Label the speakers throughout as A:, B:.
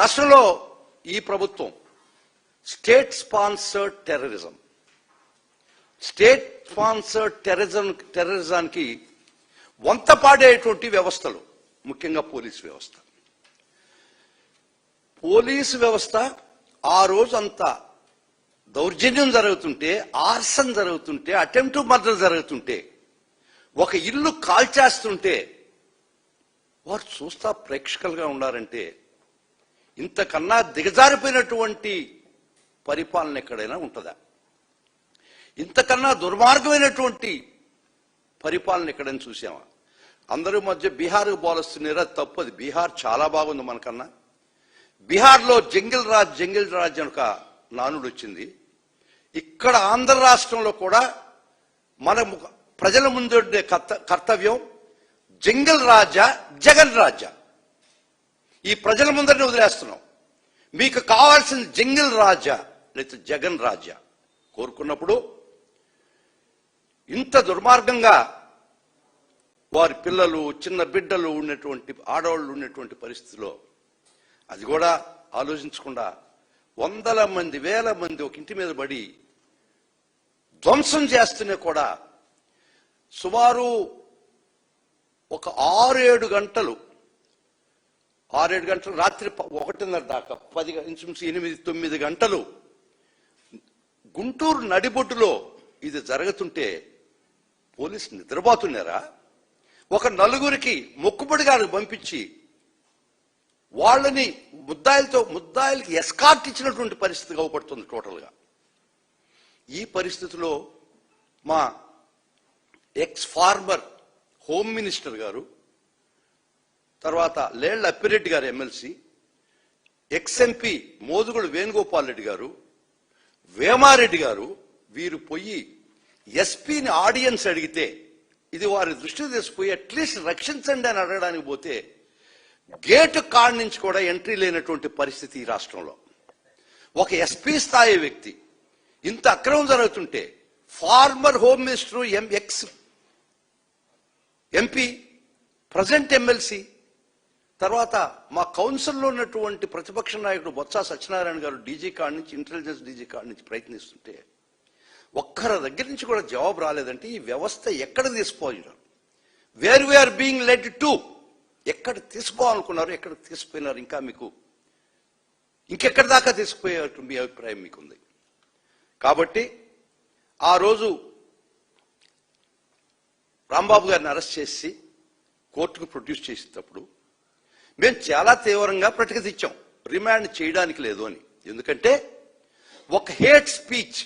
A: రాష్ట్రంలో ఈ ప్రభుత్వం స్టేట్ స్పాన్సర్డ్ టెర్రరిజానికి వంతపాడేటువంటి వ్యవస్థలు, ముఖ్యంగా పోలీసు వ్యవస్థ ఆ రోజు అంతా దౌర్జన్యం జరుగుతుంటే, ఆర్సన్ జరుగుతుంటే, అటెంప్ట్ మర్డర్ జరుగుతుంటే, ఒక ఇల్లు కాల్చేస్తుంటే వారు చూస్తా ప్రేక్షకులుగా ఉన్నారంటే ఇంతకన్నా దిగజారిపోయినటువంటి పరిపాలన ఎక్కడైనా ఉంటుందా? ఇంతకన్నా దుర్మార్గమైనటువంటి పరిపాలన ఎక్కడైనా చూసామా? అందరి మధ్య బీహార్కు బోలస్తున్నారా? తప్పది. బీహార్ చాలా బాగుంది మనకన్నా. బీహార్లో జంగిల్ రాజ్ అని ఒక నానుడు వచ్చింది. ఇక్కడ ఆంధ్ర రాష్ట్రంలో కూడా మన ప్రజల ముందు కర్తవ్యం జంగిల్ రాజా, జగన్ రాజా. ఈ ప్రజల ముందరిని వదిలేస్తున్నాం. మీకు కావాల్సిన జంగిల్ రాజా లేదా జగన్ రాజా కోరుకున్నప్పుడు ఇంత దుర్మార్గంగా వారి పిల్లలు, చిన్న బిడ్డలు ఉన్నటువంటి, ఆడవాళ్ళు ఉన్నటువంటి పరిస్థితిలో అది కూడా ఆలోచించకుండా వందల మంది, వేల మంది ఒక ఇంటి మీద పడి ధ్వంసం చేస్తూనే కూడా సుమారు ఒక 6-7 గంటలు రాత్రి 1:30 దాకా 8-9 గంటలు గుంటూరు నడిబొడ్డులో ఇది జరుగుతుంటే పోలీసు నిద్రపోతున్నారా? ఒక 4 మొక్కుబడిగా పంపించి వాళ్ళని ముద్దాయిలకి ఎస్కార్ట్ ఇచ్చినటువంటి పరిస్థితి అవపడుతుంది టోటల్గా. ఈ పరిస్థితిలో మా ఎక్స్ ఫార్మర్ హోమ్ మినిస్టర్ గారు, తర్వాత Lella Appireddy garu MLC, ex MP Modugula Venugopal Reddy garu, Vemareddy గారు, వీరు పోయి ఎస్పీని ఆడియన్స్ అడిగితే ఇది వారి దృష్టికి తీసుకుపోయి అట్లీస్ట్ రక్షించండి అని అడగడానికి పోతే గేటు కాడి నుంచి కూడా ఎంట్రీ లేనటువంటి పరిస్థితి ఈ రాష్ట్రంలో. ఒక ఎస్పీ స్థాయి వ్యక్తి ఇంత అక్రమం జరుగుతుంటే former home minister, ex MP, present MLC, తర్వాత మా కౌన్సిల్లో ఉన్నటువంటి ప్రతిపక్ష నాయకుడు బొత్స సత్యనారాయణ గారు డీజీ కాడి నుంచి, ఇంటెలిజెన్స్ డీజీ కాడి నుంచి ప్రయత్నిస్తుంటే ఒక్కరి దగ్గర నుంచి కూడా జవాబు రాలేదంటే ఈ వ్యవస్థ ఎక్కడ తీసుకోవాలి, where we are being led to, ఎక్కడ తీసుకోవాలనుకున్నారు, ఎక్కడ తీసుకుపోయినారు, ఇంకా మీకు ఇంకెక్కడి దాకా తీసుకుపోయేట్టు మీ అభిప్రాయం మీకుంది. కాబట్టి ఆ రోజు రాంబాబు గారిని అరెస్ట్ చేసి కోర్టుకు ప్రొడ్యూస్ చేసేటప్పుడు మేము చాలా తీవ్రంగా ప్రతిఘటించాం, రిమాండ్ చేయడానికి లేదు అని. ఎందుకంటే ఒక హేట్ స్పీచ్,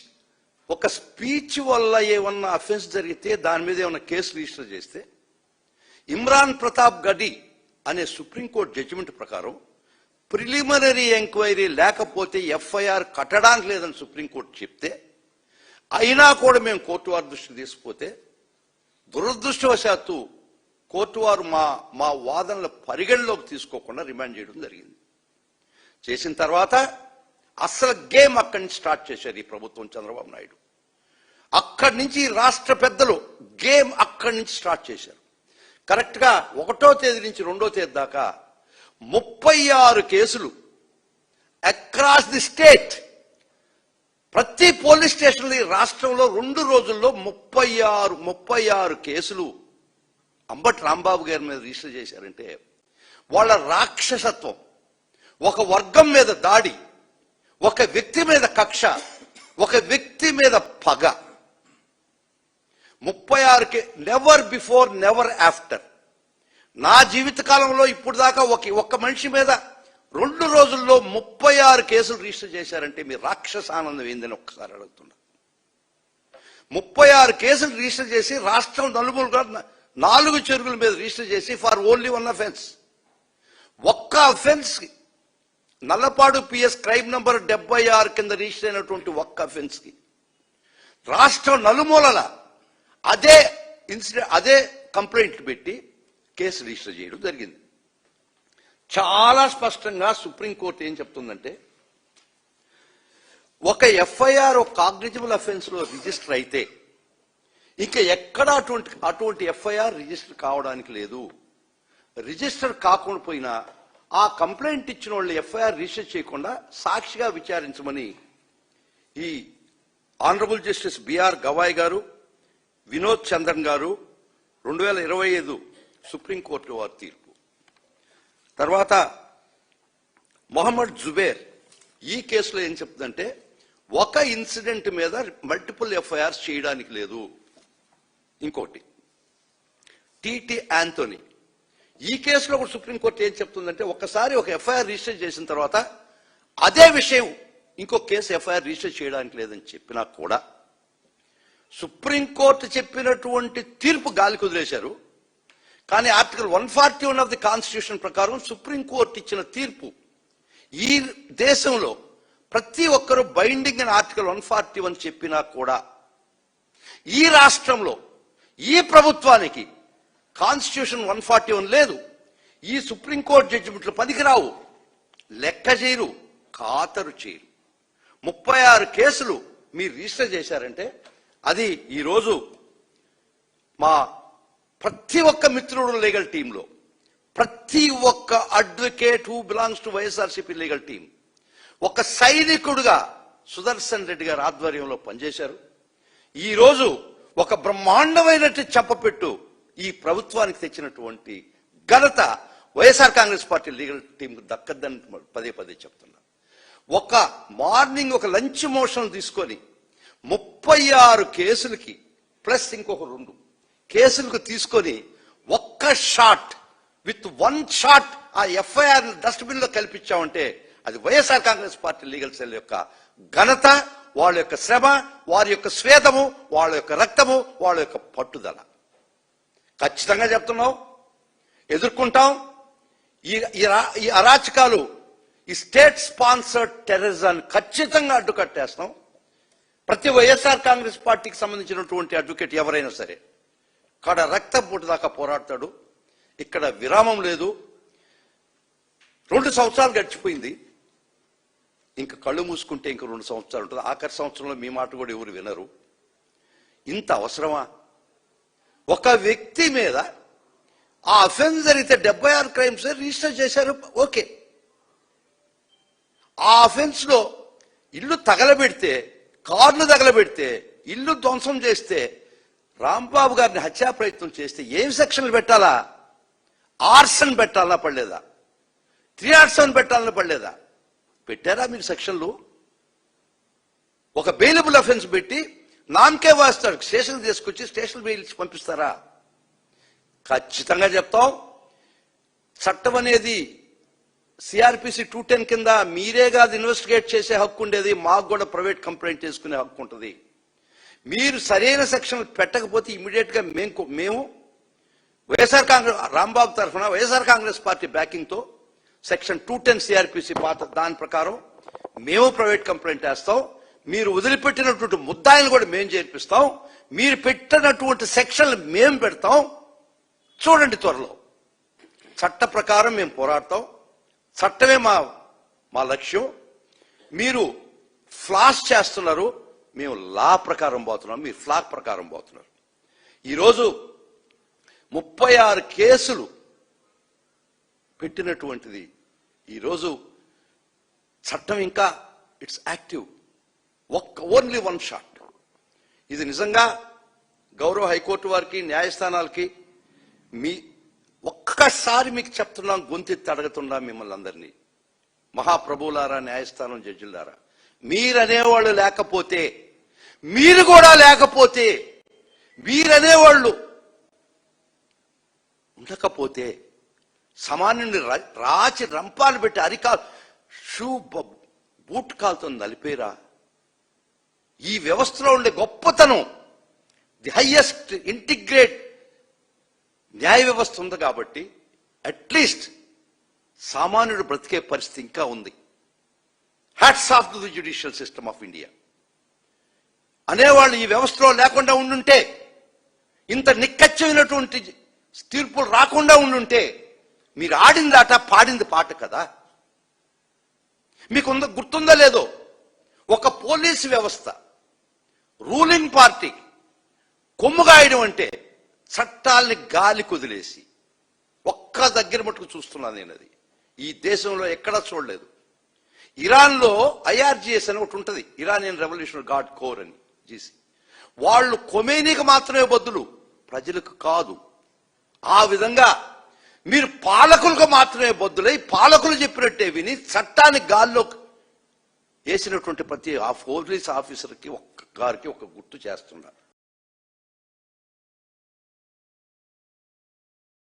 A: ఒక స్పీచ్ వల్ల ఏమన్నా అఫెన్స్ జరిగితే దాని మీద ఏమన్నా కేసు రిజిస్టర్ చేస్తే ఇమ్రాన్ ప్రతాప్ గడి అనే సుప్రీంకోర్టు జడ్జిమెంట్ ప్రకారం ప్రిలిమినరీ ఎంక్వైరీ లేకపోతే ఎఫ్ఐఆర్ కట్టడానికి లేదని సుప్రీంకోర్టు చెప్తే అయినా కూడా మేము కోర్టు వారి దృష్టికి తీసుకుపోతే దురదృష్టవశాత్తు కోర్టు వారు మా వాదనల పరిగణలోకి తీసుకోకుండా రిమాండ్ చేయడం జరిగింది. చేసిన తర్వాత అసలు గేమ్ అక్కడి నుంచి స్టార్ట్ చేశారు ఈ ప్రభుత్వం, చంద్రబాబు నాయుడు. అక్కడి నుంచి రాష్ట్ర పెద్దలు గేమ్ అక్కడి నుంచి స్టార్ట్ చేశారు. కరెక్ట్గా 1వ తేదీ నుంచి 2వ తేదీ దాకా 36 కేసులు అక్రాస్ ది స్టేట్, ప్రతి పోలీస్ స్టేషన్ రాష్ట్రంలో 2 రోజుల్లో 36 కేసులు అంబటి రాంబాబు గారి మీద రిజిస్టర్ చేశారంటే వాళ్ళ రాక్షసత్వం, ఒక వర్గం మీద దాడి, ఒక వ్యక్తి మీద కక్ష, ఒక వ్యక్తి మీద పగ. 36 నెవర్ బిఫోర్ నెవర్ ఆఫ్టర్. నా జీవిత కాలంలో ఇప్పుడు దాకా ఒక్క మనిషి మీద 2 రోజుల్లో 36 కేసులు రిజిస్టర్ చేశారంటే మీ రాక్షస ఆనందం ఏందని ఒక్కసారి అడుగుతున్నా. 36 కేసులు రిజిస్టర్ చేసి రాష్ట్రం నలుమూలగా 4 చెరువుల మీద రిజిస్టర్ చేసి ఫర్ ఓన్లీ 1 అఫెన్స్. ఒక్క offence Nallapadu PS crime number 76 కింద రిజిస్టర్ అయినటువంటి ఒక్క అఫెన్స్ కి రాష్ట్రం నలుమూలల అదే కంప్లైంట్ పెట్టి కేసు రిజిస్టర్ చేయడం జరిగింది. చాలా స్పష్టంగా సుప్రీంకోర్టు ఏం చెప్తుందంటే ఒక ఎఫ్ఐఆర్ ఒక కాగ్నిజబుల్ అఫెన్స్ లో రిజిస్టర్ అయితే ఇంకా ఎక్కడ అటువంటి ఎఫ్ఐఆర్ రిజిస్టర్ కావడానికి లేదు. రిజిస్టర్ కాకుండా పోయినా ఆ కంప్లైంట్ ఇచ్చిన వాళ్ళు ఎఫ్ఐఆర్ రిజిస్టర్ చేయకుండా సాక్షిగా విచారించమని ఈ ఆనరబుల్ జస్టిస్ బిఆర్ గవాయ్ గారు, వినోద్ చంద్రన్ గారు 2025 సుప్రీంకోర్టు వారి తీర్పు. తర్వాత మొహమ్మద్ జుబేర్ ఈ కేసులో ఏం చెప్తుందంటే ఒక ఇన్సిడెంట్ మీద మల్టిపుల్ ఎఫ్ఐఆర్స్ చేయడానికి లేదు. ఇంకోటి టిటి యాంథోనీ ఈ కేసులో కూడా సుప్రీంకోర్టు ఏం చెప్తుందంటే ఒకసారి ఒక ఎఫ్ఐఆర్ రిజిస్టర్ చేసిన తర్వాత అదే విషయం ఇంకో కేసు ఎఫ్ఐఆర్ రిజిస్టర్ చేయడానికి లేదని చెప్పినా కూడా సుప్రీంకోర్టు చెప్పినటువంటి తీర్పు గాలి కుదిలేశారు. కానీ ఆర్టికల్ 141 ఆఫ్ ది కాన్స్టిట్యూషన్ ప్రకారం సుప్రీంకోర్టు ఇచ్చిన తీర్పు ఈ దేశంలో ప్రతి ఒక్కరూ బైండింగ్ అని ఆర్టికల్ 141 చెప్పినా కూడా ఈ రాష్ట్రంలో ఈ ప్రభుత్వానికి కాన్స్టిట్యూషన్ 141 లేదు. ఈ సుప్రీంకోర్టు జడ్జిమెంట్లు పనికిరావు, లెక్క చేయరు, ఖాతరు చేయరు. 36 కేసులు మీరు రిజిస్టర్ చేశారంటే అది ఈరోజు మా ప్రతి ఒక్క మిత్రుడు లీగల్ టీంలో ప్రతి ఒక్క advocate who belongs to YSRCP legal team ఒక సైనికుడుగా సుదర్శన్ రెడ్డి గారి ఆధ్వర్యంలో పనిచేశారు. ఈరోజు ఒక బ్రహ్మాండమైనట్టు చెప్పపెట్టు ఈ ప్రభుత్వానికి తెచ్చినటువంటి ఘనత వైఎస్ఆర్ కాంగ్రెస్ పార్టీ లీగల్ టీంకు దక్కద్దని పదే పదే చెప్తున్నా. ఒక మార్నింగ్ ఒక లంచ్ మోషన్ తీసుకొని 36 కేసులకి ప్లస్ ఇంకొక 2 కేసులకు తీసుకొని ఒక్క షాట్ విత్ 1 షాట్ ఆ ఎఫ్ఐఆర్ డస్ట్బిన్ లో కల్పించామంటే అది YSR Congress party legal cell యొక్క ఘనత, వాళ్ళ యొక్క శ్రమ, వారి యొక్క స్వేదము, వాళ్ళ యొక్క రక్తము, వాళ్ళ యొక్క పట్టుదల. ఖచ్చితంగా చెప్తున్నాం, ఎదుర్కొంటాం. ఈ అరాచకాలు, ఈ స్టేట్ స్పాన్సర్డ్ టెర్రరిజాన్ని ఖచ్చితంగా అడ్డుకట్టేస్తాం. ప్రతి వైఎస్ఆర్ కాంగ్రెస్ పార్టీకి సంబంధించినటువంటి అడ్వకేట్ ఎవరైనా సరే కాడ రక్తం పుట్టు దాకా పోరాడతాడు. ఇక్కడ విరామం లేదు. 2 సంవత్సరాలు గడిచిపోయింది. ఇంకా కళ్ళు మూసుకుంటే ఇంక 2 సంవత్సరాలు ఉంటుంది. ఆఖరి సంవత్సరంలో మీ మాట కూడా ఎవరు వినరు. ఇంత అవసరమా? ఒక వ్యక్తి మీద ఆ అఫెన్స్ జరిగితే 76 క్రైమ్స్ రిజిస్టర్ చేశారు, ఓకే. ఆ అఫెన్స్ లో ఇల్లు తగలబెడితే, కార్లు తగలబెడితే, ఇల్లు ధ్వంసం చేస్తే, రాంబాబు గారిని హత్యా ప్రయత్నం చేస్తే ఏం సెక్షన్లు పెట్టాలా? ఆర్సన్ పెట్టాలన్నా పడలేదా? 307 పెట్టాలన్నా పడలేదా? పెట్టారా మీరు సెక్షన్లు? ఒక బెయిలబుల్ అఫెన్స్ పెట్టి నామకే వాస్తాడు, స్టేషన్ తీసుకొచ్చి స్టేషన్ బెయిల్ పంపిస్తారా? ఖచ్చితంగా చెప్తాం. చట్టం అనేది సిఆర్పిసి 210 కింద మీరే కాదు ఇన్వెస్టిగేట్ చేసే హక్కు ఉండేది, మాకు కూడా ప్రైవేట్ కంప్లైంట్ చేసుకునే హక్కు ఉంటుంది. మీరు సరైన సెక్షన్ పెట్టకపోతే ఇమీడియట్ గా మేము వైఎస్ఆర్ కాంగ్రెస్ రాంబాబు తరఫున వైఎస్ఆర్ కాంగ్రెస్ పార్టీ బ్యాకింగ్ తో సెక్షన్ 210 సిఆర్పిసి పాత దాని ప్రకారం మేము ప్రైవేట్ కంప్లైంట్ వేస్తాం. మీరు వదిలిపెట్టినటువంటి ముద్దాయిలు కూడా మేము చేర్పిస్తాం. మీరు పెట్టినటువంటి సెక్షన్లు మేము పెడతాం. చూడండి, త్వరలో చట్ట ప్రకారం మేము పోరాడతాం. చట్టమే మా లక్ష్యం. మీరు ఫ్లాష్ చేస్తున్నారు, మేము లా ప్రకారం పోతున్నాం, మీరు ఫ్లాగ్ ప్రకారం పోతున్నారు. ఈరోజు 36 కేసులు పెట్టినటువంటిది ఈరోజు చట్టం ఇంకా ఇట్స్ యాక్టివ్. Only 1 shot. ఇది నిజంగా గౌరవ హైకోర్టు వారికి, న్యాయస్థానాలకి ఒక్కసారి మీకు చెప్తున్నాం, గొంతెత్తి అడుగుతున్నాం మిమ్మల్ని అందరినీ, మహాప్రభువులారా, న్యాయస్థానం జడ్జిలారా, మీరనేవాళ్ళు లేకపోతే, మీరు కూడా లేకపోతే, మీరనేవాళ్ళు ఉండకపోతే సామాన్యుని రాచి రంపాలు పెట్టి అరికాలు బూట్ కాలుతో నలిపేరా? ఈ వ్యవస్థలో ఉండే గొప్పతనం, ది హైయెస్ట్ ఇంటిగ్రేట్ న్యాయ వ్యవస్థ ఉంది కాబట్టి అట్లీస్ట్ సామాన్యుడు బ్రతికే పరిస్థితి ఇంకా ఉంది. Hats off to the judicial system of India అనేవాళ్ళు ఈ వ్యవస్థలో లేకుండా ఉండుంటే, ఇంత నిక్కచ్చమైనటువంటి తీర్పులు రాకుండా ఉండుంటే, మీరు ఆడింది ఆట, పాడింది పాట కదా. మీకు గుర్తుందో లేదో, ఒక పోలీసు వ్యవస్థ రూలింగ్ పార్టీ కొమ్ముగాయడం అంటే చట్టాలని గాలి కుదిలేసి ఒక్క దగ్గర మటుకు చూస్తున్నాను నేను. అది ఈ దేశంలో ఎక్కడా చూడలేదు. ఇరాన్లో IRGS అని ఒకటి ఉంటుంది, ఇరానియన్ రెవల్యూషనరీ గార్డ్ కోర్ అని జీసీ. వాళ్ళు ఖొమేనీకి మాత్రమే బద్దులు, ప్రజలకు కాదు. ఆ విధంగా మీరు పాలకులకు మాత్రమే బద్దులై పాలకులు చెప్పినట్టే విని చట్టాన్ని గాల్లో వేసినటువంటి ప్రతి పోలీస్ ఆఫీసర్కి గారికి ఒక గుర్తు చేస్తున్నారు.